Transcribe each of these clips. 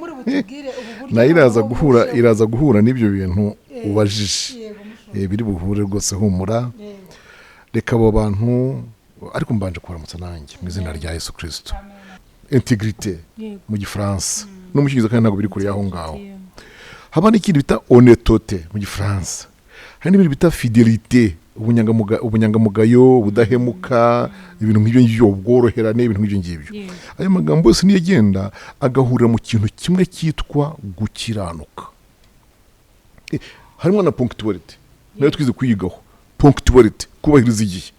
muri butubwire uburyo nayo iraza guhura n'ibyo bintu ubajije biri buhure rwose humura reka abo bantu ariko mbanje kuramutsa nanjye mu izina rya Yesu Kristo integrité mu gifaransa no mu cyongereza kandi ntabwo biri kure yaho ngaho haba n'ikindi bita honnêteté mu gifaransa hari n'ibindi bita fidélité ubunyangamugayo ubudahemuka ibintu nk'ibyo ngibyo ubworoherane ibintu nk'ibyo ngibyo ayo magambo yose niyo agenda agahurira mu kintu kimwe cyitwa gukiranuka harimo na punctuality nayo twize kuyigaho punctuality kubahiriza igihe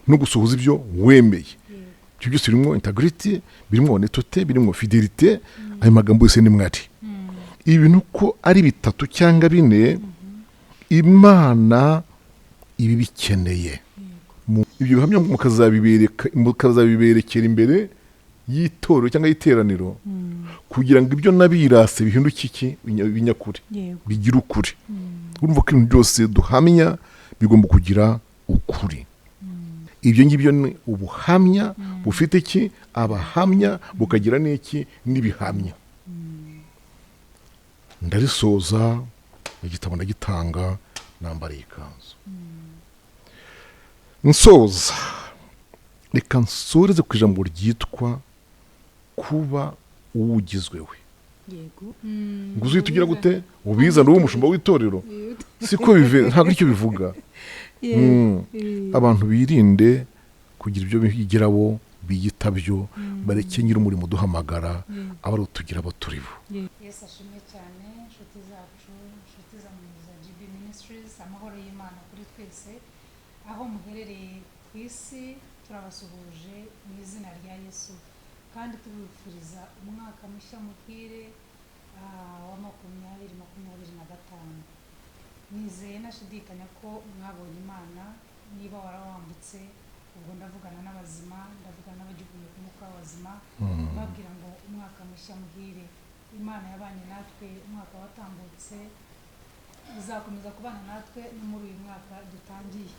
no gusohoza ibyo wemeye ibyo byose birimo integrity birimo honnêteté birimo fidélité ayo magambo yose ni mwari ibintu ko ari bitatu cyangwa bine Imana ibi bikeneye ibyo bihamya mukazabiberekera imbere y'itoro cyangwa y'iteraniro kugira ngo ibyo nabirase bihinduke iki binyakuri bigira ukuri urumva ko ibintu byose duhamya bigomba kugira ukuri ibyo ngibyo ni ubuhamya bufite iki abahamya bukagira n'iki n'ibihamya ndarisoza igitabo ndagitanga nambariye ikanzu nsoza reka nsoreze ku ijambo ryitwa kuba uwugizwewe ngo uzihita ugira gute ubizana uwo mushumba w'itorero siko ntabwo icyo bivuga abantu birinde kugira ibyo bigirabo biyita byo bareke nyiri umurimo duhamagara aba ari utugira abo turi bo. Yesu ashimwe cyane inshuti zacu inshuti za MINISTRIES amahoro y'Imana kuri twese aho muherereye ku isi turabasuhuje mu izina rya Yesu kandi tubifuriza umwaka mushya muhire wa 2025 nizeye nashidikanya ko mwabonye Imana niba warawambutse ubwo ndavugana n'abazima ndavugana n'abagiye kumuka w'abazima babwira ngo umwaka mushya muhire Imana yabanye natwe umwaka watambutse izakomeza kubana natwe no muri uyu mwaka dutangiye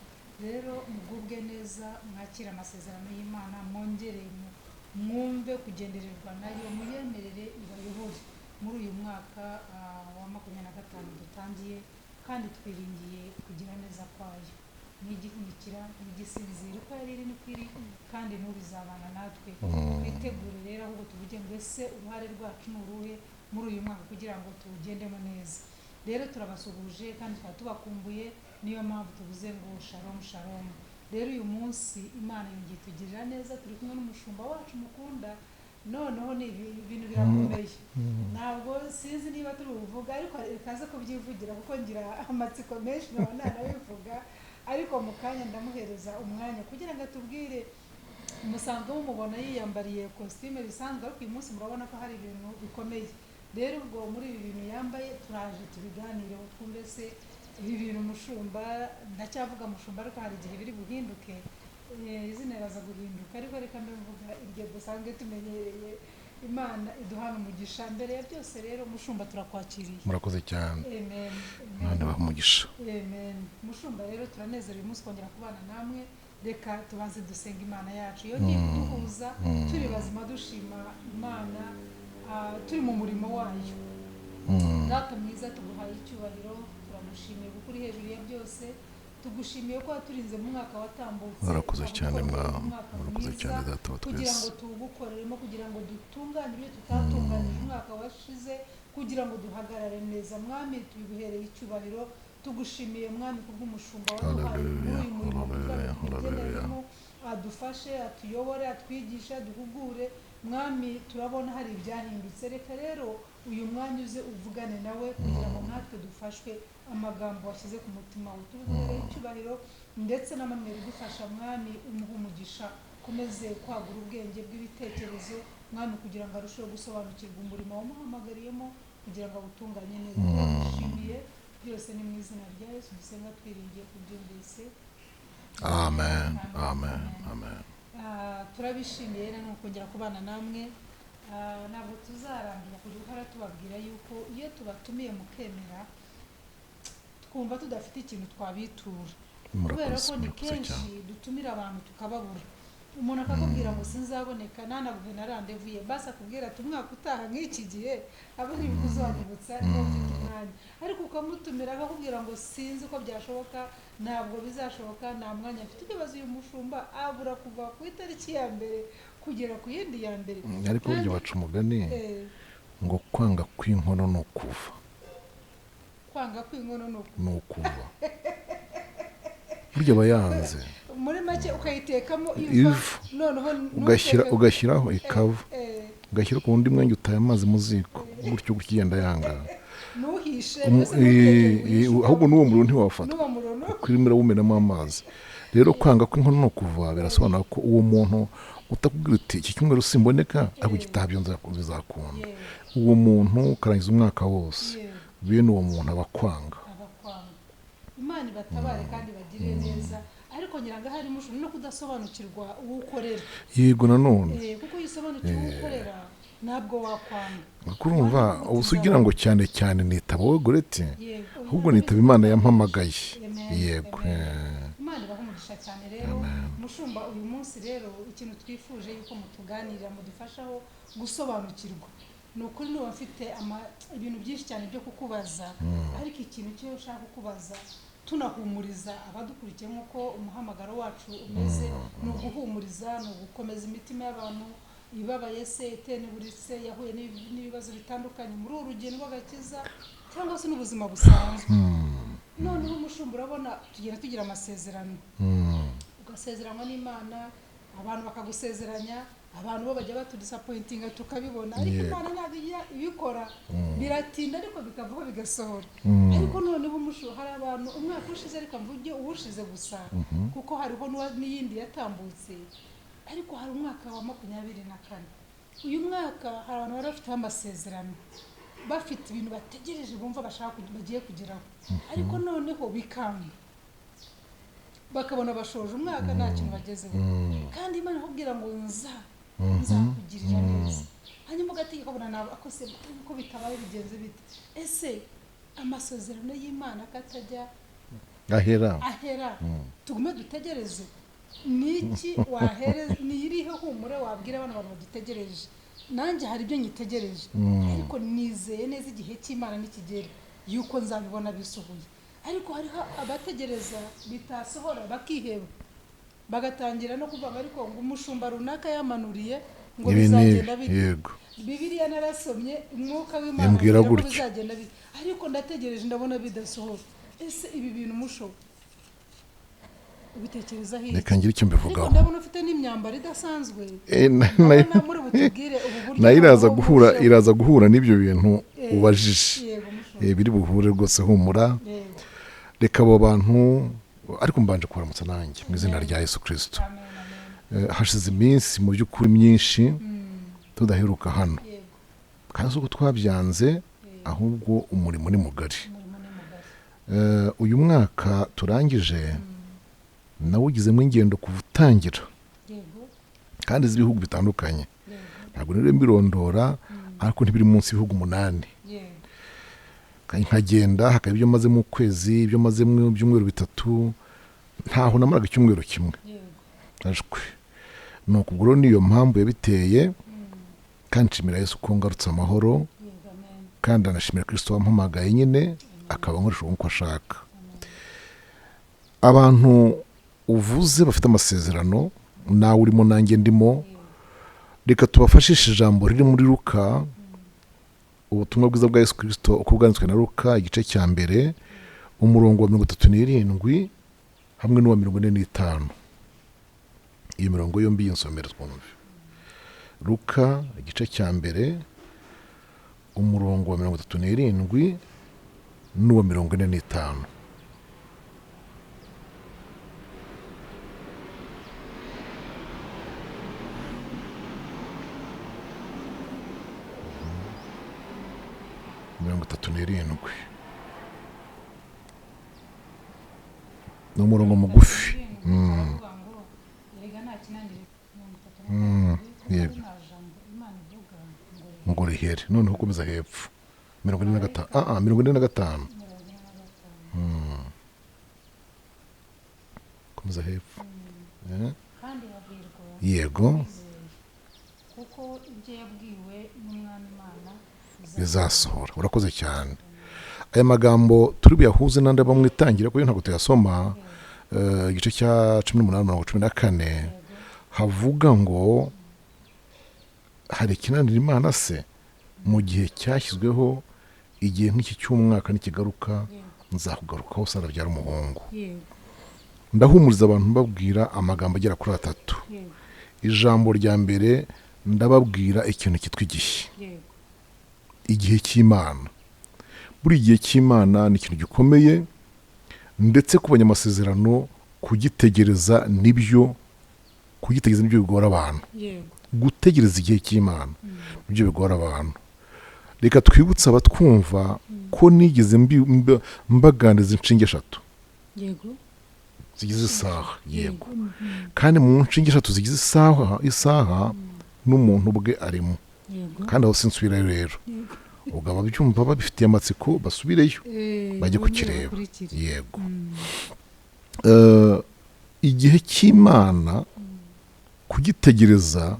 rero mugubwe neza mwakira amasezerano y'Imana mwongere mwumve kugendererwa nayo muyemerere ibayobore muri uyu mwaka wa 2025 dutangiye kandi twiringiye kugira neza kwayo n'igihunikira n'igisinzira uko yari ni kwiri kandi n'ubizabana natwe twitegure rero ahubwo tuvuge ngo ese uruhare rwacu n'uruhe muri uyu mwaka kugira ngo tuwugendemo neza rero turabasuhuje kandi tubakumbuye niyo mpamvu tuvuze ngo shalom shalom rero uyu munsi Imana yongeye tugirira neza turi kumwe n'umushumba wacu mukunda noneho ni ibintu birakomeye ntabwo sinzi niba turi buvuga ariko rekaze kubyivugira kuko ngira amatsiko menshi nabona nabivuga ariko mu kanya ndamuhereza umwanya kugira ngo atubwire umusanzwe mumubona yiyambariye costume bisanzwe ariko uyu munsi murabona ko hari ibintu bikomeye rero ubwo muri ibi bintu yambaye turaje tubiganire twumve se ibi bintu umushumba ndacyavuga umushumba ariko hari igihe biri buhinduke izina raza guhinduka ariko reka mvuga iryo dusanzwe tumenyereye Imana iduhana umugisha mbere ya byose rero umushumba turakwakiriye murakoze cyane amen Imana bamugisha amen umushumba rero turanezerewe uyu munsi kongera kubana namwe reka tubanze dusenga Imana yacu iyo ngiye kuduhuza turi bazima dushima Imana turi mu murimo wayo data mwiza tuguhaye icyubahiro turamushimiye kuko uri hejuru ya byose tugushimiye ko waturinze mu mwaka watambutse murakoze cyane murakoze cyane data wa twese kugira ngo tugukoreremo kugira ngo dutunganye ibyo tutatunganyije umwaka washize kugira ngo duhagarare neza mwami tubiguhereye icyubahiro tugushimiye mwami kubw'umushumba waduhaye muri uyu murimo tuzagenderemo adufashe atuyobore atwigisha duhugure mwami turabona hari ibyahindutse reka rero uyu mwanya uze uvugane nawe kugira ngo natwe dufashwe amagambo washyize ku mutima utubereye icyubahiro ndetse n'amamere gufasha mwami umugisha komeze kwagura ubwenge bw'ibitekerezo mwami kugira ngo arusheho gusobanukirwa umurimo wamuhamagariyemo kugira ngo awutunganye neza dushimiye byose ni mu izina rya Yesu dusenga twiringiye kubyumvise amen amen amen turabishimiye rero kongera kubana namwe ntabwo tuzarambira kugira tubabwira yuko iyo tubatumiye mukemera twumva tudafite ikintu twabitura kubera ko ni kenshi dutumira abantu tukababura umuntu akakubwira ngo sinzaboneka nanaguhe na randevuye basi akubwira ati umwaka utaha nk'iki gihe aba ari kuzanyibutsa niba ufite umwanya ariko ukamutumira akakubwira ngo sinzi ko byashoboka ntabwo bizashoboka nta mwanya mfite ikibazo uyu mushumba abura kuva ku itariki ya mbere kugera ku yindi ya mbere ariko burya baca umugani ngo kwanga kw'inkono ni ukuva kwanga kw'inkono ni ukuva burya aba yanze muri make ukayitekamo ivu noneho ugashyiraho ikava ugashyira ku wundi mwenge utaye amazi mu ziko gutyo ugenda yanga ntuhishe ahubwo n'uwo muriro ntiwafata kuko irimo irawumenamo amazi rero kwanga kw'inkono ni ukuva birasobanura ko uwo muntu utakubwira uti iki cyumweru simboneka ariko igitaha byo bizakunda uwo muntu ukarangiza umwaka wose bene uwo muntu aba akwanga Imana ibatabare kandi bagire neza ariko nyiranga harimo no kudasobanukirwa uwo ukorera yego nanone kuko yisobanukirwa uwo ukorera ntabwo wakwanga kurumva usugira ngo cyane cyane nitaba wowe goreti ahubwo nitaba Imana yampamagaye yego Imana ibahumugisha cyane rero mushumba uyu munsi rero ikintu twifuje yuko mutuganirira mudufashaho gusobanukirwa ni ukuri niba mfite ibintu byinshi cyane byo kukubaza ariko ikintu cyo ushaka kukubaza tunahumuriza abadukurikiye nk'uko umuhamagaro wacu umeze ni uguhumuriza ni ugukomeza imitima y'abantu ibabaye se iteneburitse yahuye n'ibibazo bitandukanye muri uru rugendo rw'agakiza cyangwa se n'ubuzima busanzwe noneho umushumba urabona tugenda tugira amasezerano ugasezeranwa n'Imana abantu bakagusezeranya abantu bo bajya batudisapointinga tukabibona ariko Imana ntabwo ibikora biratinda ariko bikavuga bigasohora ariko noneho hari abantu umwaka ushize ariko mvuge uwushize gusa kuko hariho n'iyindi yatambutse ariko hari umwaka wa 2024 uyu mwaka hari abantu bari bafite amasezerano bafite ibintu bategereje bumva bashaka bagiye kugeraho ariko noneho bikanga bakabona bashoje umwaka nta kintu bagezeho kandi Imana ikubwira ngo nzakugirira neza hanyuma ugategeka ukabona nawe akose ko bitabaye bigenze bite ese amasezerano y'Imana katajya ahera tugume dutegereze niki wahereza nirihe humure wabwira abantu bagitegereje nanjye hari ibyo nyitegereje ariko nizeye neza igihe cy'Imana nikigera yuko nzabibona bisohoye ariko hariho abategereza bitasohora bakiheba bagatangira no kuvuga ariko ngo umushumba runaka yamanuriye ngo bizagenda yego Bibiliya narasomye umwuka w'Imana ngo bizagenda ariko ndategereje ndabona bidasohora ese ibi bintu musho ubitekereza hirya reka ngire icyo mbivugaho ndabona ufite n'imyambaro idasanzwe muri butubwire ubu buryo nayo iraza guhura n'ibyo bintu ubajije biri buhure rwose humura reka abo bantu ariko mbanje kubaramutsa nanjye mu izina rya Yesu Kristo hashize iminsi mu by'ukuri myinshi tudaheruka hano kandi uko twabyanze ahubwo umurimo ni mugari uyu mwaka turangije nawe ugizemo ingendo kuvutangira kandi z'ibihugu bitandukanye ntabwo rero mbirondora ariko ntibiri munsi y'ibihugu 8 nkagenda hakaba ibyo maze mu kwezi ibyo maze mu byumweru 3 ntaho namaraga icyumweru kimwe ajwe nuko ubwo niyo mpamvu yabiteye kandi nshimira Yesu ko ngarutse amahoro kandi anashimira Kristo wampamagaye nyine akaba nkoresha uko ashaka abantu uvuze bafite amasezerano nawe urimo nanjye ndimo reka tubafashishe ijambo riri muri Luka ubutumwa bwiza bwa Yesu Kristo uko bwanditswe na Luka igice cya mbere umurongo wa 37 hamwe n'uwa 45 iyo mirongo yombi yinsomera twumve Luka igice cya mbere umurongo wa 37 n'uwa 45 37 ni umurongo mugufi yego ngo rihere noneho ukomeza hepfo 45 komeza hepfo yego kuko ibyo yabwiwe n'umwami Imana bizasohora. Urakoze cyane. Aya magambo turi buyahuze n'andi aba mu itangira kuko ntabwo tuyasoma, igice cya 18:14 havuga ngo hari ikinanira Imana se mu gihe cyashyizweho, igihe nk'iki cy'umwaka nikigaruka nzakugarukaho Sara abyara umuhungu. Ndahumuriza abantu mbabwira amagambo agera kuri 3. Ijambo rya mbere ndababwira ikintu cyitwa igihe cy'Imana. Buri gihe cy'Imana ni ikintu gikomeye, ndetse ku banyamasezerano kugitegereza nibyo bigora abantu. Gutegereza igihe cy'Imana nibyo bigora abantu. Reka twibutse abatwumva ko nigeze mbaganiriza inshinge 3 zigize isaha. Yego. Kandi mu nshinge 3 zigize isaha n'umuntu ubwe arimo. Kandi aho sinsubirayo rero. Ubwo ababyumva babifitiye amatsiko basubireyo bajye kukireba. Yego. Igihe cy'Imana kugitegereza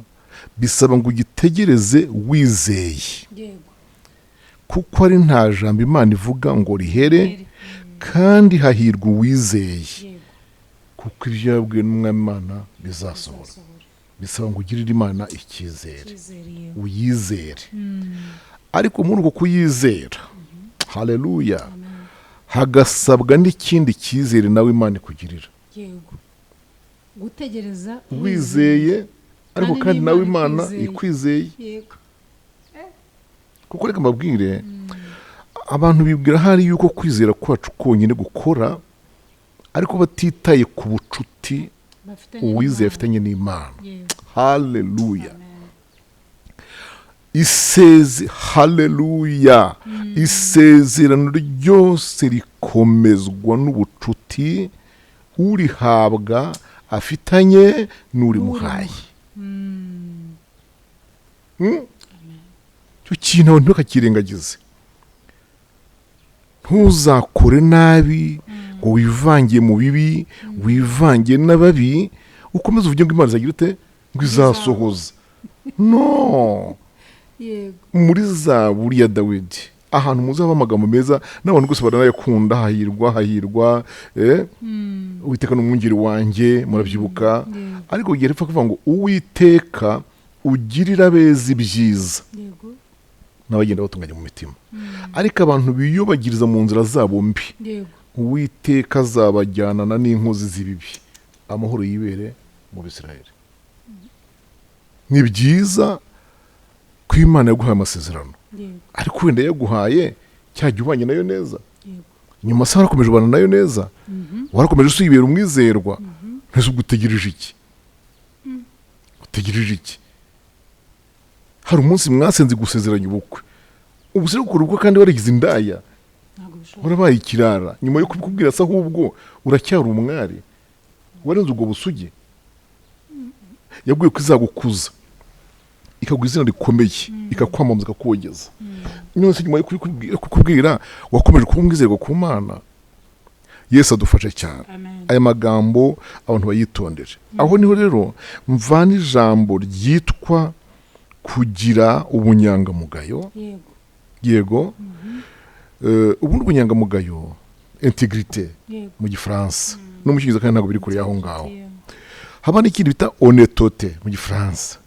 bisaba ngo ugitegereze wizeye, kuko ari nta jambo Imana ivuga ngo rihere, kandi hahirwa uwizeye, kuko ibyo yabwiwe n'umwami Imana bizasohora. Bisaba ngo ugirire Imana icyizere, uyizere. Ariko muri uko kuyizera, haleluya, hagasabwa n'ikindi cyizere nawe Imana ikugirira. Gutegereza wizeye, ariko kandi nawe Imana ikwizeye. Kuko reka mbabwire, abantu bibwira hari yuko kwizera kwacu konyine gukora, ariko batitaye ku bucuti uwizeye afitanye n'Imana. Haleluya. Haleluya. Isezerano ryose rikomezwa n'ubucuti urihabwa afitanye n'urimuhaye. Cyo kintu abantu ntukakirengagize. Ntuzakore nabi ngo wivangiye mu bibi, wivangiye n'ababi, ukomeze uvuge ngo Imana izagira ute ngo izasohoza. No. Muri Zaburi ya Dawidi ahantu muzaba amagambo meza n'abantu gusa baranayakunda, hahirwa Uwiteka n'umwungeri wanjye, murabyibuka. Ariko ugiye ripfa kuvuga ngo Uwiteka ugirira abeza ibyiza n'abagenda batunganya mu mitima. Ariko abantu biyobagiriza mu nzira zabo mbi, Uwiteka azabajyanana n'inkozi z'ibibi, amahoro yibere mu Bisirayeli. Ni byiza ko Imana yaguhaye amasezerano, ariko wenda yaguhaye cyajya ubanye nayo neza. Nyuma se warakomeje ubana nayo neza, warakomeje usubira umwizerwa. Ntese ugutegereje iki? Utegereje iki? Hari umunsi mwasenze gusezeranya ubukwe, ubu se gukora ubukwe kandi warigize indaya, warabaye ikirara. Nyuma yo kubikubwira se ahubwo uracyari umwari, warenze ubwo busugi. Yabwiye ko izagukuza, ikaguha izina rikomeye, ikakwamamaza, ikakogeza. None se nyuma yo kukubwira wakomeje kuba umwizerwa ku Mana. Yesu adufashe cyane. Aya magambo abantu bayitondere. Aho niho rero mvana ijambo ryitwa kugira ubunyangamugayo. Yego. Ubundi ubunyangamugayo, integrité mu Gifaransa, no mu Cyongereza kandi ntabwo biri kure y'aho ngaho. Haba n'ikindi bita honnêteté mu Gifaransa,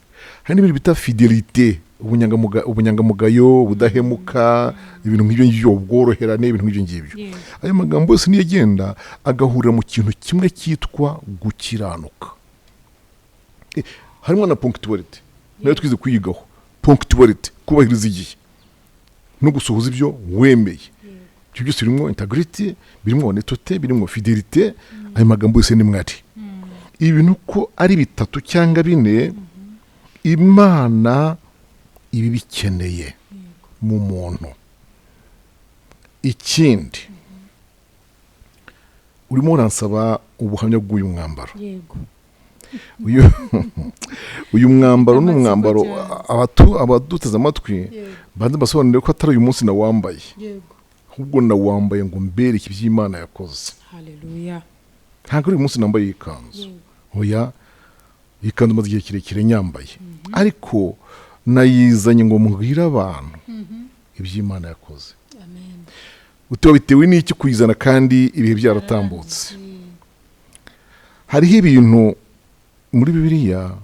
hari n'ibindi bita fidélité, ubunyangamugayo, ubudahemuka, ibintu nk'ibyo ngibyo, ubworoherane, ibintu nk'ibyo ngibyo. Ayo magambo yose niyo agenda agahurira mu kintu kimwe cyitwa gukiranuka. Harimo na ponctualité, nayo twize kuyigaho. Ponctualité, kubahiriza igihe no gusohoza ibyo wemeye. Ibyo byose birimo integrité, birimo honnêteté, birimo fidélité. Ayo magambo yose ni mwari. Ibintu ko ari bitatu cyangwa bine, Imana ibi bikeneye mu muntu. Ikindi, urimo uransaba ubuhamya bw'uyu mwambaro. Uyu mwambaro ni umwambaro abaduteze amatwi banze basobanurire ko atari uyu munsi nawambaye, ahubwo nawambaye ngo mbereke iby'Imana yakoze. Haleluya. Ntabwo uyu munsi nambaye ikanzu. Oya, iyi kanzu maze igihe kirekire nyambaye ariko nayizanye ngo mbwire abantu iby'Imana yakoze. Utewe bitewe n'iki kuyizana kandi ibihe byaratambutse. Hariho ibintu muri Bibiliya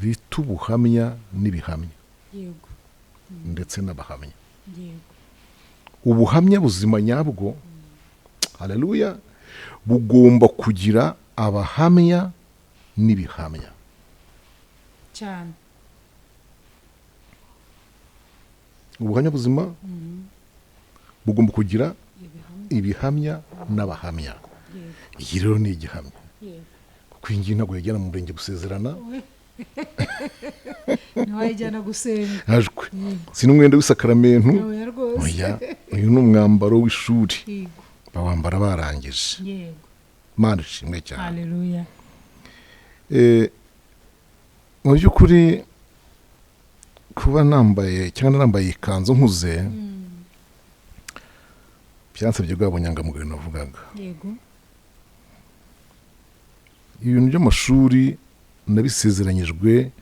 bita ubuhamya n'ibihamya ndetse n'abahamya. Ubuhamya buzima nyabwo, haleluya, bugomba kugira abahamya n'ibihamya cyane. Ubuhamya buzima bugomba kugira ibihamya n'abahamya. Iyi rero ni igihamya kuko iyi ngiyi ntabwo yajyana mu murenge gusezerana, ntiwayijyana gusenga, ajwe si n'umwenda w'isakaramentu, oya, uyu ni umwambaro w'ishuri bawambara barangije. Mana ishimwe cyane. Haleluya. Mu by'ukuri kuba nambaye cyangwa nambaye ikanzu nkuze byansabye bwa bunyangamugayo navugaga. Ibintu by'amashuri nabisezeranyijwe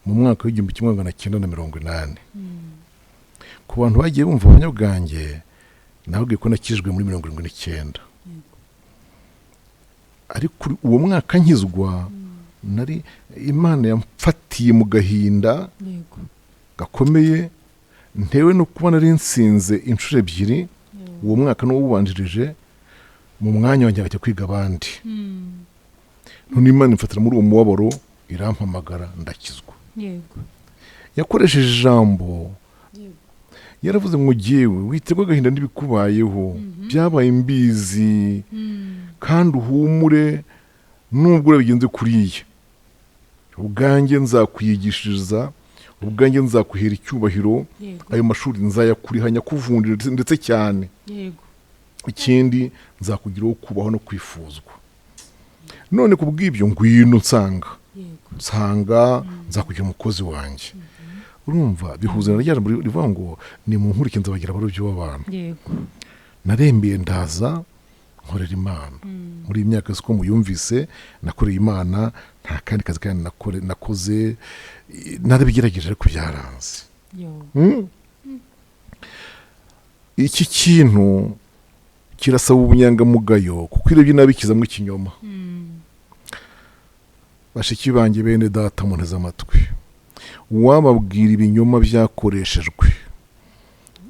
mu mwaka w'igihumbi kimwe magana cyenda na 80. Ku bantu bagiye bumva ubuhamya bwanjye nabwiye ko nakijwe muri 79. Ariko uwo mwaka nkizwa nari Imana yamfatiye mu gahinda gakomeye, ntewe no kuba nari nsinze inshuro ebyiri uwo mwaka n'uwubanjirije mu mwanya wanjye ajya kwiga abandi. None Imana imfatira muri uwo mubabaro irampamagara ndakizwa. Yakoresheje ijambo, yaravuze ngo jyewe witerwa agahinda n'ibikubayeho, byabaye mbizi, kandi uhumure nubwo urabigenze kuriya, ubwanjye nzakwigishiriza, ubwanjye nzakuhera icyubahiro, ayo mashuri nzayakuriha nyakuvundira ndetse cyane. Ikindi nzakugiraho kubaho no kwifuzwa. None kubw'ibyo ngwino nsanga nzakugira umukozi wanjye. Urumva bihuza na ryajambo rivuga ngo ni mu nkurike nzabagira abarobyi b'abantu. Narembeye ndaza nkorera Imana. Muri iyi myaka siko muyumvise nakoreye Imana, nta kandi kazi kandi nakoze, narabigerageje ariko byaranze. Iki kintu kirasaba ubunyangamugayo kuko irebye nabikizamo ikinyoma. Bashiki banjye bene data munteze amatwi, wababwira ibinyoma byakoreshejwe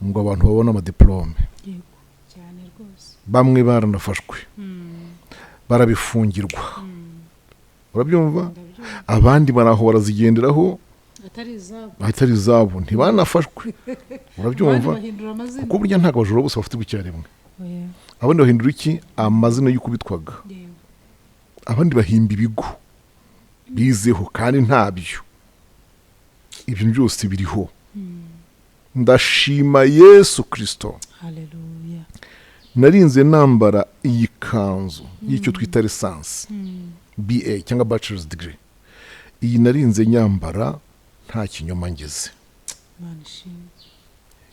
ngo abantu babone amadiplome. Bamwe baranafashwe barabifungirwa, urabyumva, abandi baraho barazigenderaho atari izabo ntibanafashwe, urabyumva, kuko burya ntabwo abajura bose bafite icyarimwe. Abandi bahindura iki? Amazina y'ukubitwaga. Abandi bahimba ibigo bizeho kandi ntabyo. Ibyo byose biriho. Ndashima Yesu Kristo. Haleluya. Narinze nambara iyi kanzu y'icyo twita lisansi BA cyangwa bachelor's degree. Iyi narinze nyambara nta kinyoma ngeze.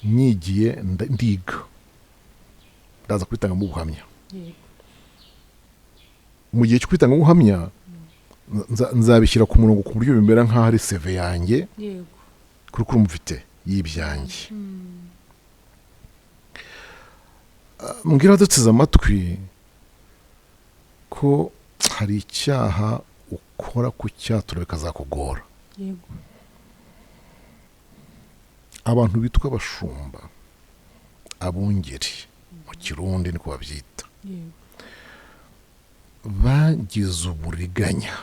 Nyigiye ndiga, ndaza kwitanga mu buhamya. Mu gihe cyo kwitanga mu buhamya nzabishyira ku murongo ku buryo bimera nk'aho ari CV yanjye, kuko mufite y'ibyanjye. Mbwira duteze amatwi ko hari icyaha ukora ku cyatura bikazakugora. Abantu bitwa abashumba, abungeri mu Kirundi niko babyita, bagize uburiganya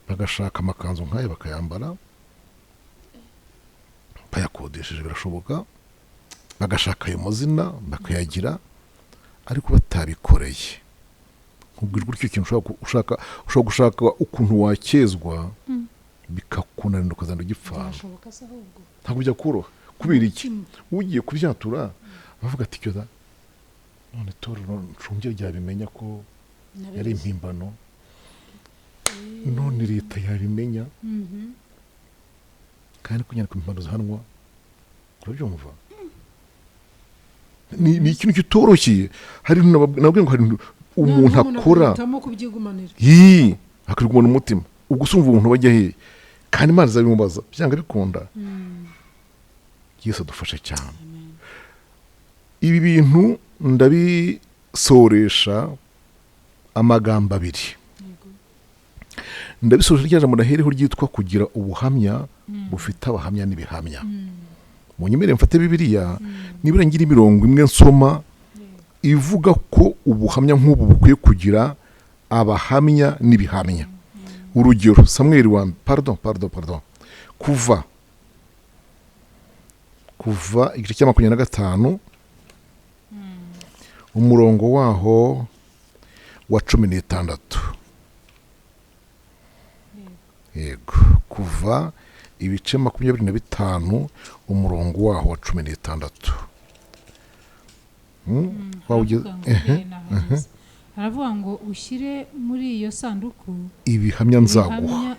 bagashaka amakanzu nk'ayo bakayambara, bayakodesheje birashoboka, bagashaka ayo mazina bakayagira, ariko batabikoreye. Nkubwira gutyo kintu ushaka gushaka ukuntu wakezwa bikakunanira ukazana ugipfana. Ntabwo bijya kuroha. Kubera iki? Ugiye kubyatura bavuga ati cyoza none torero ncungire ryabimenya ko yari impimbano, none leta yabimenya, kandi kunyana ku mpimbano zahanwa. Urabyumva? Ni ikintu kitoroshye. Hari nabwo ngo hari umuntu akora akirigumana umutima ubwo usumva umuntu bajya hehe kandi Imana izabimubaza byanga bikunda. Yesu adufashe cyane. Ibi bintu ndabisoresha amagambo abiri. Ndabisoresha ry'ijambo ndahereho ryitwa kugira ubuhamya bufite abahamya n'ibihamya. Munyemere mfate Bibiliya nibura ngira imirongo imwe nsoma ivuga ko ubuhamya nk'ubu bukwiye kugira abahamya n'ibihamya. Urugero Samuel wa pardon kuva igice cya 25 umurongo waho wa 16. Yego kuva ibice 25 umurongo waho wa 16. Aravuga ngo ushyire muri iyo sanduku ibihamya nzaguha.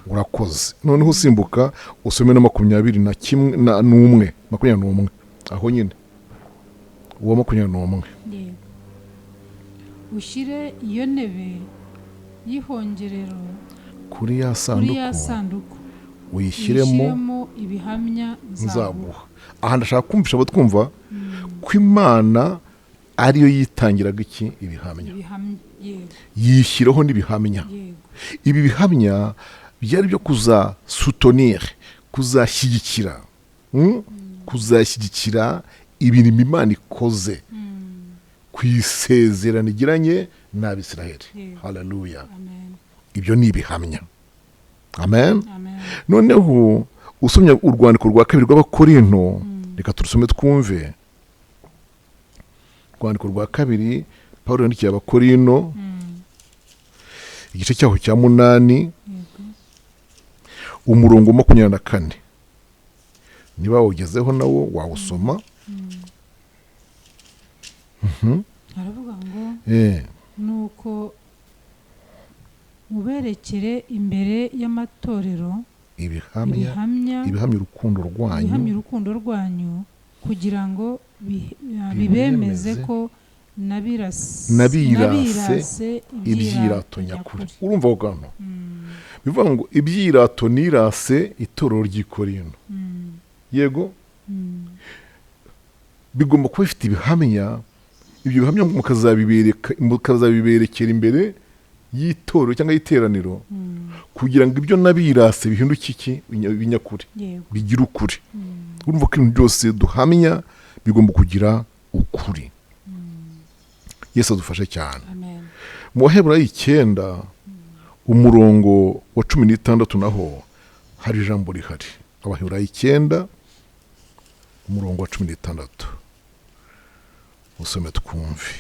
Urakoze. Noneho usimbuka usome na 21 aho nyine uwo 21. Ushyire iyo ntebe y'ihongerero kuri ya sanduku uyishyiremo ibihamya nzaguha. Aha ndashaka kumvisha abo twumva ko Imana ariyo yitangiraga iki ibihamya. Yishyiraho n'ibihamya. Ibi bihamya byari byo kuza soutenir, kuzashyigikira kuzashyigikira ibintu Imana ikoze ku isezerano igiranye n'Abisiraheli. Haleluya. Ibyo ni ibihamya. Amen. Noneho usomye urwandiko rwa 2 rw'Abakorinto, reka turusome twumve. Urwandiko rwa 2 Pawulo yandikiye Abakorinto igice cyaho cya 8 umurongo 24. Niba ugezeho nawo wawusoma. Aravuga ngo nuko muberekere imbere y'amatorero ibihamya urukundo rwanyu kugira ngo bibemeze ko nabirase ibyirato nyakuri. Urumva ugano bivuga ngo ibyirato nirase itorero ry'Ikorinto. Yego bigomba kuba bifite ibihamya. Ibyo bihamya mukazabiberekera imbere y'itorero cyangwa y'iteraniro kugira ngo ibyo nabirase bihinduke iki binyakuri bigira ukuri. Urumva ko ibintu byose duhamya bigomba kugira ukuri. Yesu adufashe cyane. Mu Baheburayo 9 umurongo wa 16 naho hari ijambo rihari. Abaheburayo 9 umurongo wa 16 usome twumve.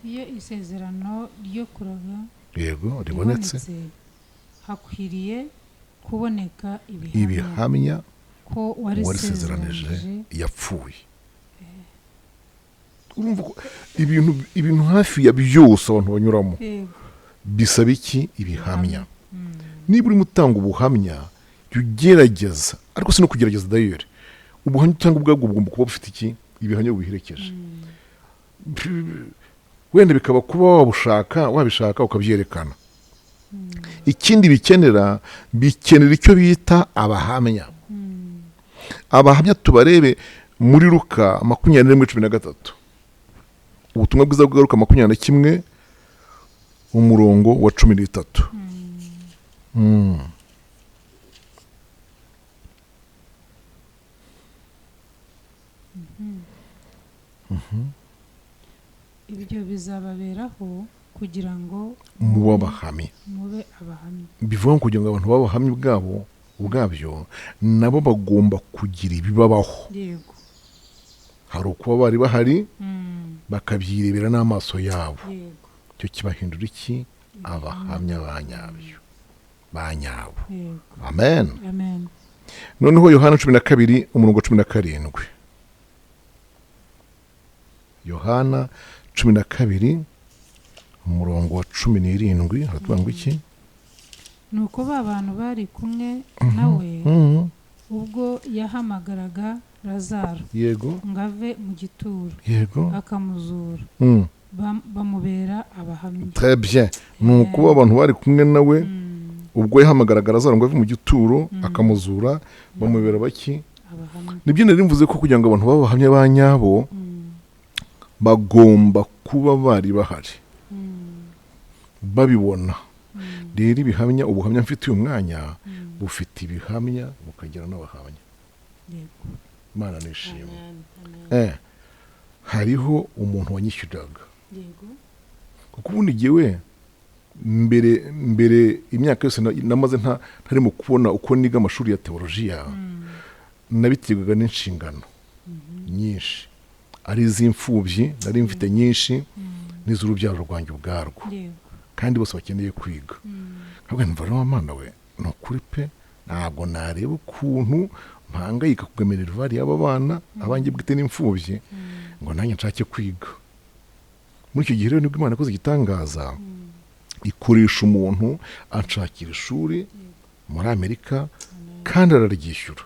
Iyo isezerano ryo kuraga yego ribonetse hakwiriye kuboneka ibihamya ko warisezeranije yapfuye. Urumva ibintu hafi ya byose abantu banyuramo bisaba iki ibihamya. Niba uri mutanga ubuhamya ugerageza, ariko si no kugerageza dayere, ubuhamya utanga ubwabwo bugomba kuba bufite iki ibihamya biherekeje. Wenda bikaba kuba wabishaka ukabyerekana. Ikindi bikenera icyo bita abahamya. Abahamya tubarebe muri Luka 21:13. Ubutumwa bwiza bwa Luka 21 umurongo wa 13. Ibyo bizababeraho kugira ngo mube abahamya. Bivuga kugira ngo abantu babahamya ubwabyo nabo bagomba kugira ibibabaho. Yego. Hari ukuba bari bahari bakabyirebera n'amaso yabo. Yego. Cyo kibahindura iki abahamya banyabo. Yego. Amen. Amen. Noneho Yohana 12 umurongo 17. Yohana 12 umurongo wa 17 haratubwira ngo iki? Nuko ba bantu bari kumwe nawe ubwo yahamagaraga Lazaro yego ngave mu gituro yego akamuzura bamubera abahamya. très bien. Nuko abantu bari kumwe nawe ubwo yahamagaraga Lazaro ngo ave mu gituro akamuzura bamubera baki Abahamya. nibyo nari mvuze ko kugira ngo abantu babahamya ba nyabo bagomba kuba bari bahari babibona. Rero ibihamya ubuhamya mfite uyu mwanya bufite ibihamya bukagira n'abahamya. Yego. Imana nishimwe. Amen. Hariho umuntu wanyishyuriraga Yego. kuko ubundi jyewe mbere imyaka yose namaze ntarimo kubona uko niga amashuri ya teolojiya nabitigaga n'inshingano nyinshi ari iz'imfubyi nari mfite nyinshi n'iz'urubyaro rwanjye ubwarwo kandi bose bakeneye kwiga. Ntabwo numva rero Mana we ni ukuri pe ntabwo nareba ukuntu mpangayika kugemerera ivari y'aba bana abanjye bwite n'imfubyi ngo nanjye nshake kwiga. Muri icyo gihe rero nibwo Imana yakoze igitangaza ikoresha umuntu anshakira ishuri muri Amerika kandi araryishyura.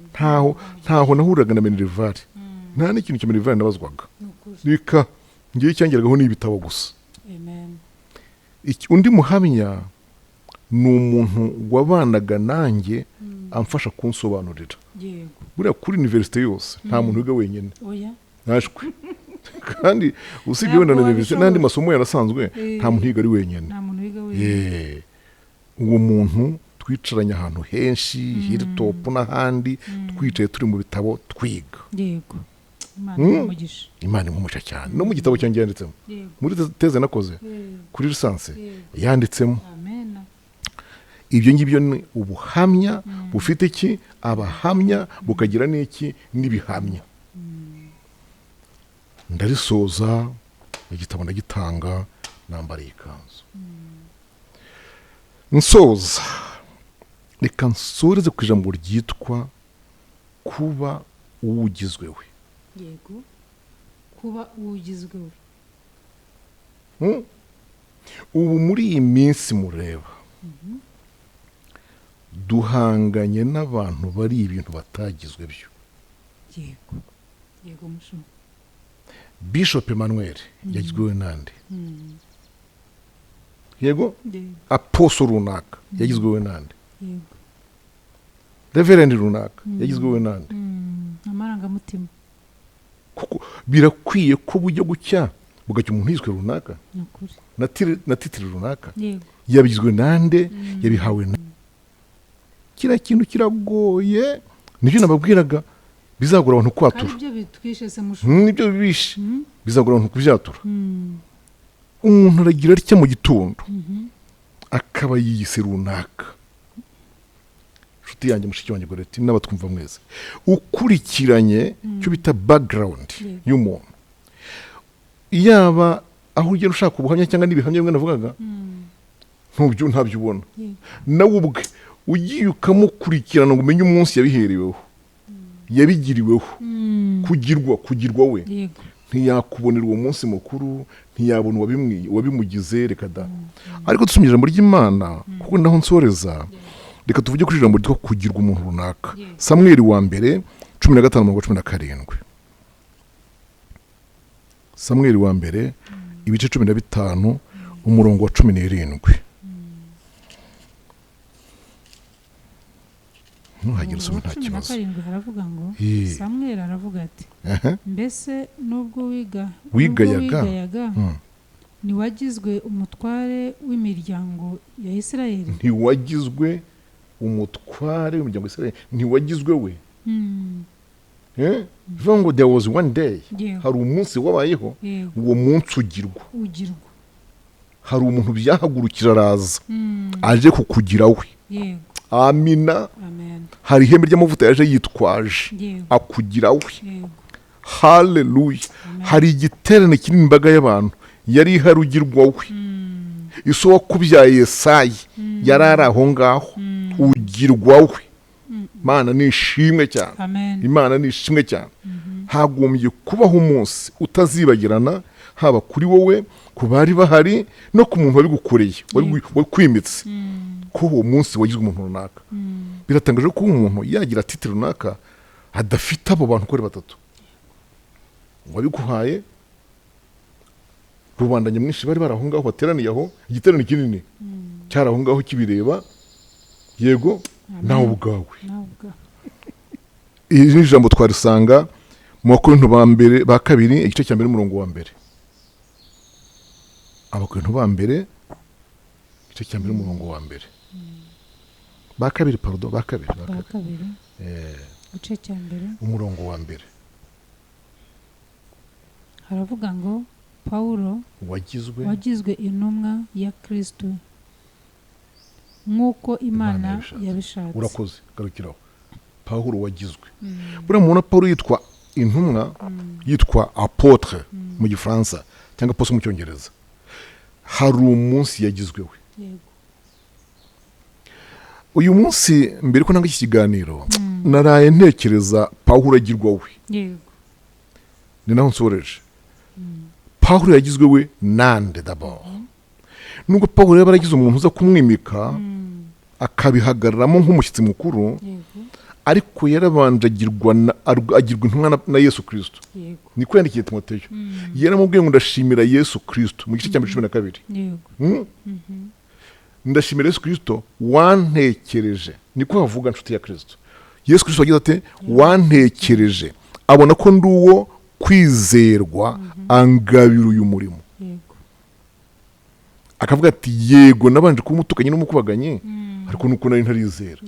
Ntaho nahuriraga na Minervari nta n'ikintu cya Minervari nabazwaga reka ngiye icyangeragaho n'ibitabo gusa. Undi muhamya ni umuntu wabanaga nanjye amfasha kunsobanurira. Buriya kuri universite yose nta muntu wiga wenyine nashwe kandi usibye wenda na universite n'andi masomo yarasanzwe nta muntu yiga ari wenyine. Uwo muntu twicaranye ahantu henshi Hilltop n'ahandi twicaye turi mu bitabo twiga. Imana imumusha cyane no mu gitabo cyanjye yanditsemo muri teze nakoze kuri lisansi yanditsemo. Ibyo ngibyo ni ubuhamya bufite iki abahamya bukagira n'iki n'ibihamya. Ndarisoza igitabo ndagitanga nambariye ikanzu nsoza reka nsoreze ku ijambo ryitwa kuba uwugizwewe. Yego. Kuba uwugizwewe. Ubu muri iyi minsi mureba duhanganye n'abantu bari ibintu batagizwe byo. Yego. Yego musho. Bishop Emmanuel yagizwewe nande? Yego. Apostle runaka yagizwewe nande? Yego. Reverend runaka yagizwewe nande? Amarangamutima. Kuko birakwiye ko bujya gucya bugacya umuntu yiswe runaka na titire runaka yabigizwe nande yabihawe na kira kintu kiragoye. Nibyo nababwiraga bizagura abantu kwatura nibyo bibishe bizagura abantu kubyatura. Umuntu aragira atya mu gitondo akaba yiyise runaka. Nshuti yanjye mushiki wanjye Goreth n'abatwumva mwese ukurikiranye cyo bita background y'umuntu yaba aho ugera ushaka ubuhamya cyangwa n'ibihamya bimwe navugaga ntabyo ubona nawe ubwe ugiye ukamukurikirana ngo umenye umunsi yabihereweho yabigiriweho kugirwa we ntiyakubonera uwo munsi mukuru ntiyabona wabimugize reka da. Ariko dusomye ijambo ry'Imana kuko naho nsoreza reka tuvuge kuri ijambo ryitwa kugirwa umuntu runaka. Samweli wa mbere 15:17. Samweli wa mbere ibice 15 umurongo wa 17. Nuhagira usoma nta kibazo. Haravuga ngo Samweli aravuga ati mbese nubwo wigayaga ntiwagizwe umutware w'imiryango ya Isirayeli. Ntiwagizwe umutware w'imiryango ya Isirayeli ntiwagizwe we. Bivuga ngo there was one day hari umunsi wabayeho uwo munsi ugirwa. Hari umuntu byahagurukira araza aje kukugira we. Amina. Hari ihembe ry'amavuta yaje yitwaje akugira we. Haleluya. Hari igiterane kinini imbaga y'abantu yari iharugirwa we. Iso wakubyaye Yesayi yari ari aho ngaho ugirwa we. Imana nishimwe cyane. Imana nishimwe cyane. Hagombye kubaho umunsi utazibagirana haba kuri wowe ku bari bahari no ku muntu wabigukoreye wari kwimitse ko uwo munsi wagizwe umuntu runaka. Biratangaje ko umuntu yagira titire runaka hadafite abo bantu uko ari batatu. Wabiguhaye rubanda nyamwinshi bari bari aho ngaho bateraniye aho, igiterane kinini cyari aho ngaho kibireba, yego nawe ubwawe. Iri jambo twarisanga mu Bakorinto ba kabiri igice cya mbere umurongo wa mbere. Abakorinto ba mbere igice cya mbere umurongo wa mbere. Ba kabiri igice cya mbere umurongo wa mbere. haravuga ngo Pawulo wagizwe intumwa ya Kristo nk'uko Imana yabishatse. Urakoze, garukiraho. Pawulo wagizwe. Buriya mubona Pawulo yitwa intumwa, yitwa apotre mu Gifaransa cyangwa apostle mu Cyongereza. Hari umunsi yagizwewe. Uyu munsi mbere ko nanga iki kiganiro naraye ntekereza Pawulo agirwawe. Ni naho nsoreje. Pawulo yagizwe we nande d'abord. Nubwo Pawulo yaba yaragize umuntu uza kumwimika akabihagararamo nk'umushyitsi mukuru, ariko yarabanje agirwa intumwa na Yesu Kristo. Niko yandikiye Timoteyo. Yaramubwiye ngo ndashimira Yesu Kristo mu gice cya 12. Ndashimira Yesu Kristo wantekereje. Niko havuga nshuti ya Kristo. Yesu Kristo agize ate wantekereje, abona ko nduwo kwizerwa angabira uyu murimo. Akavuga ati yego nabanje kumutukanye n'umukubaganye, ariko nuko nari ntarizera.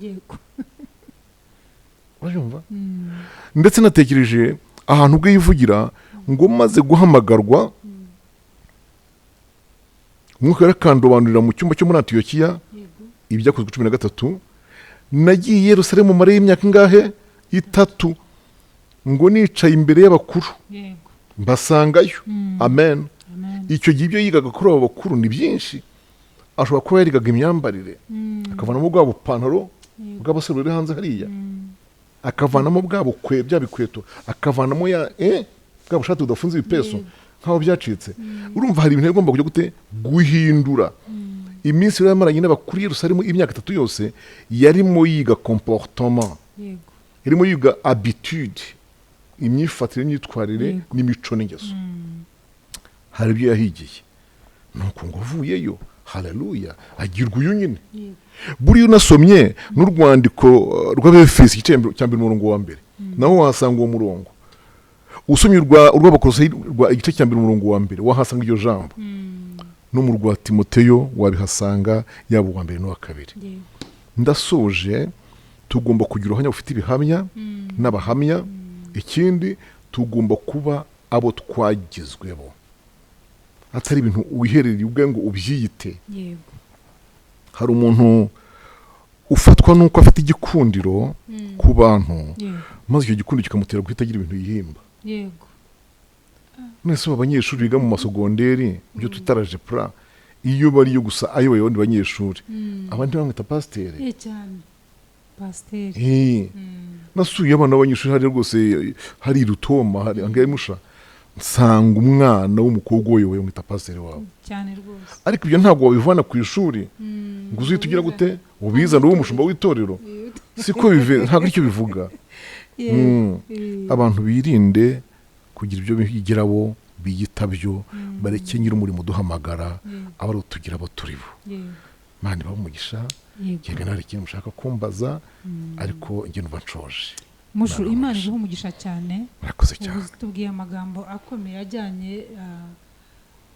Urumva? Ndetse natekereje ahantu bwe yivugira ngo maze guhamagarwa umwuka yarakandobanurira mu cyumba cyo muri Antiyokiya, ibyakozwe 13, nagiye i Yerusalemu mare y'imyaka ingahe 3, ngo nicaye imbere y'abakuru mbasangayo. Amen. Icyo gihe ibyo yigaga kuri abo bakuru ni byinshi. Ashobora kuba yarigaga imyambarire, akavanamo bwa bupantaro bw'abasore bari hanze hariya, akavanamo bwa bukwe bya bikweto, akavanamo bwa bushati budafunze ibipeso nkaho byacitse. Urumva hari ibintu bigomba kujya gute guhindura. Iminsi rero yamaranye n'abakuru Yerusalemu imyaka 3 yose yarimo yiga comportement, yarimo yiga habitude, imyifatire n'imyitwarire n'imico n'ingeso. Hari ibyo yahigiye. Nuko ngo avuyeyo, haleluya, agirwa uyu nyine. Buriya unasomye n'urwandiko rw'Abefesi igice cya 1 umurongo wa mbere, naho wahasanga uwo murongo. Usomye urw'Abakolosayi igice cya 1 umurongo wa mbere, wahasanga iryo jambo. No mu rwa Timoteyo wabihasanga, yaba uwa mbere n'uwa kabiri. Ndasoje, tugomba kugira uruhanya ufite ibihamya n'abahamya. Ikindi tugomba kuba abo twagizwebo, atari ibintu wiherereye ubwe ngo ubyiyite. Hari umuntu ufatwa nuko afite igikundiro ku bantu, maze icyo gikundiro kikamutera guhita agira ibintu yihimba. Mwese abanyeshuri biga mu masogonderi byo tutaraje pra, iyo bariyo gusa ayoboye abandi banyeshuri, abandi bamwita pasiteri. Nasuye abana b'abanyeshuri hari rwose, hari Rutoma, hari angaye musha, nsanga umwana w'umukobwa uyoboye mwita pasiteri wawe cyane rwose. Ariko ibyo ntabwo wabivana ku ishuri ngo uzite ugira gute ubiza n'uwo mushumba w'itorero. Siko ntabwo icyo bivuga. Abantu birinde kugira ibyo bigirabo biyitabyo, bareke nyiri umurimo duhamagara abari utugira abo turibo. Mani bamugisha, yega nari kintu mushaka kumbaza, ariko nge numva nshoje. Mushu Imana ibuha umugisha cyane. Murakoze cyane. Tubwiye amagambo akomeye ajyanye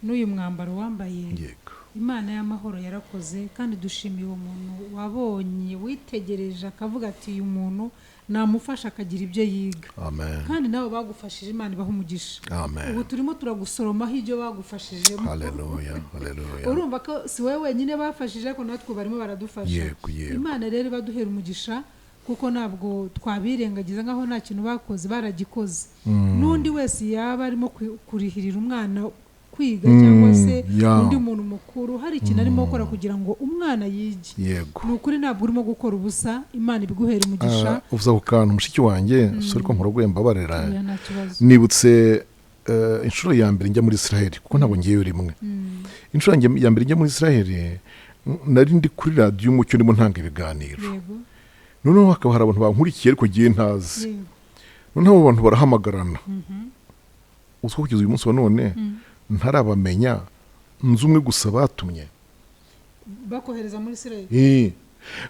n'uyu mwambaro wambaye. Yego. Imana y'amahoro yarakoze, kandi dushimiye uwo muntu wabonye witegereje akavuga ati uyu muntu namufasha akagira ibyo yiga. Amen. Kandi nabo bagufashije, Imana ibaha umugisha. Amen. Ubu turimo turagusoromaho ibyo bagufashije. Haleluya, haleluya. Urumva ko si wowe wenyine bafashije, ariko natwe barimo baradufasha. Yego, yego. Imana rero baduhera umugisha, kuko ntabwo twabirengagiza ngaho nta kintu bakoze, baragikoze. N'undi wese yaba arimo kurihirira umwana kwiga cyangwa se undi muntu mukuru, hari ikintu arimo gukora kugira ngo umwana yige. Yego. Nukuri ntabwo urimo gukora ubusa, Imana ibiguhera umugisha. Uvuza ku kantu mushiki wanjye, sori ko nkora gwemba barera. Nibutse inshuro ya mbere njya muri Israel, kuko ntabwo ngiyeyo rimwe. Inshuro ya mbere njya muri Israel, nari ndi kuri radio y'umucyo ndimo ntanga ibiganiro. Noneho hakaba hari abantu bankurikiye ariko giye ntazi. noneho abo bantu barahamagarana uziko kugeza uyu munsi wa none ntarabamenya nzi umwe gusa batumye bakohereza muri Isirayeli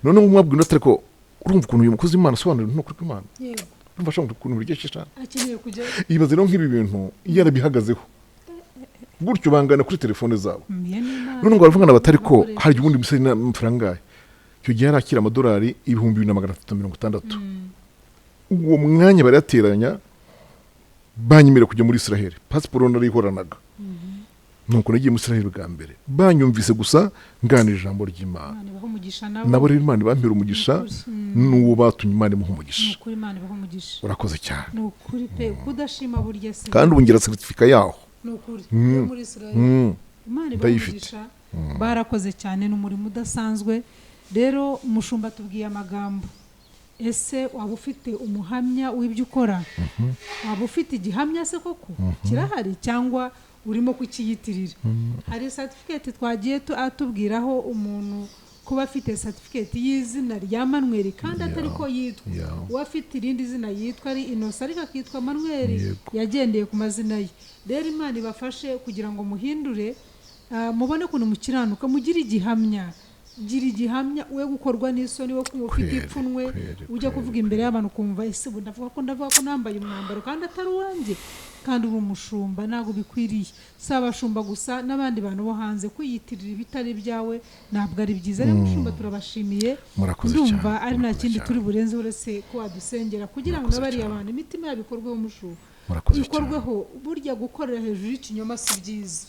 noneho mwabwira atari ko urumva ukuntu uyu mukozi w'Imana asobanurira no kuri kw'Imana yego urumva ashaka ukuntu biryeshisha akeneye kujya ibaze rero nk'ibi bintu yarabihagazeho gutyo bangana kuri telefone zabo none ngo baravugana batari ko hari ubundi misari n'amafaranga icyo gihe yarakira amadolari 2360 uwo mwanya barateranya banyimira kujya muri Isirayeli pasiporo narihoranaga nuko nagiye muri Isirayeli bwa mbere banyumvise gusa nganira ijambo ry'Imana nabo rero Imana bampira umugisha n'uwo batumye Imana imuha umugisha nukuri Imana ibaha umugisha urakoze cyane nukuri pe kudashima burya se kandi ubungira certificate yaho nukuri yo muri Isirayeli Imana ibaha umugisha barakoze cyane n'umurimo udasanzwe rero umushumba tubwiye amagambo ese waba ufite umuhamya w'ibyo ukora waba ufite igihamya se koko kirahari cyangwa urimo kukiyitirira hari certificate twagiye atubwiraho umuntu kuba afite certificate y'izina rya Manuel kandi atari ko yitwa uwafite irindi zina yitwa ari Innocent ariko akitwa Manuel yagendeye ku mazina ye rero Imana ibafashe kugira ngo muhindure mubone kuntu mukiranuka mugira igihamya gira igihamya we gukorwa n'isoni wo kumufite ipfunwe ujya kuvuga imbere y'abantu kumva ese ndavuga ko nambaye umwambaro kandi atari uwanjye kandi uri umushumba ntago bikwiriye si abashumba gusa n'abandi bantu bo hanze kwiyitirira ibitari byawe ntabwo ari byiza rero mushumba turabashimiye ndumva ari nta kindi turi burenze uretse ko wadusengera kugira ngo n'abari abantu imitima yabikorweho mushumba bikorweho burya gukorera hejuru y'ikinyoma si byiza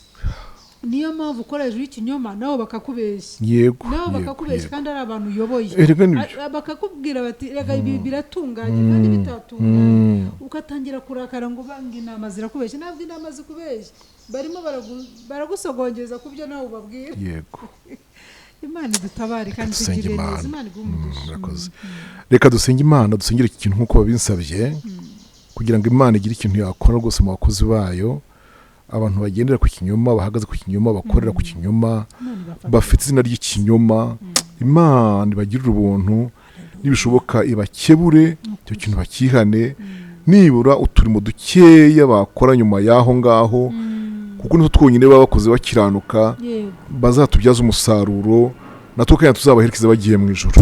niyo mpamvu ukora hejuru y'ikinyoma nabo bakakubeshya yego nabo bakakubeshya kandi ari abantu uyoboye bakakubwira bati rega ibi biratunganye kandi bitatunganye ugatangira kurakara ngo banga inama zirakubeshya ntabwo inama zikubeshya barimo baragusogongeza ku byo nawe ubabwira yego Imana idutabare kandi tugire neza Imana igumugisha reka dusenge Imana dusengere iki kintu nkuko babinsabye kugira ngo Imana igire ikintu yakora rwose mu bakozi bayo abantu bagendera ku kinyoma bahagaze ku kinyoma bakorera ku kinyoma bafite izina ry'ikinyoma Imana ibagirira ubuntu nibishoboka ibakebure icyo kintu bakihane nibura uturimo dukeya bakora nyuma yaho ngaho kuko nitwo twonyine baba bakoze bakiranuka bazatubyaza umusaruro natwo kandi tuzabaherekeza bagiye mu ijuru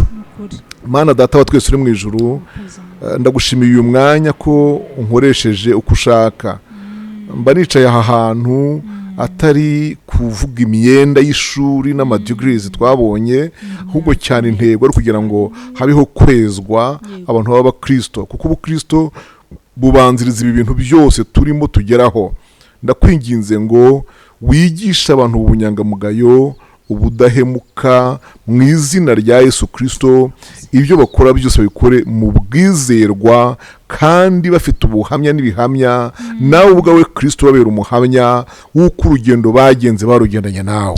Mana data wa twese uri mu ijuru ndagushimiye uyu mwanya ko unkoresheje uko ushaka mba nicaye aha hantu atari kuvuga imyenda y'ishuri n'amadegrees twabonye ahubwo cyane intego ari kugira ngo habeho kwezwa abantu baba Kristo kuko ubukristo bubanziriza ibi bintu byose turimo tugeraho ndakwinginze ngo wigisha abantu ubunyangamugayo ubudahemuka mu izina rya Yesu Kristo ibyo bakora byose bikore mu bwizerwa kandi bafite ubuhamya n'ibihamya nawe ubwawe Kristo babera umuhamya w'uko urugendo bagenze barugendanye nawe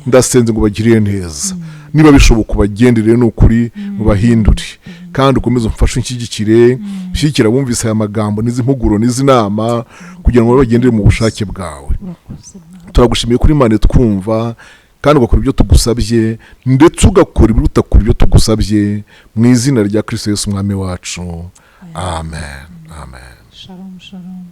ndasenze ngo bagirire neza niba bishoboka bagenderere n'ukuri mubahindure kandi ukomeze umfashe inshyigikire bishyigikira bumvise aya magambo n'izi mpuguro n'izi nama kugira ngo bagendere mu bushake bwawe turagushimiye kuri Imana twumva kandi ugakora ibyo tugusabye ndetse ugakora ibiruta kuri ibyo tugusabye mu izina rya Kristo Yesu umwami wacu amen amen. Shalom shalom.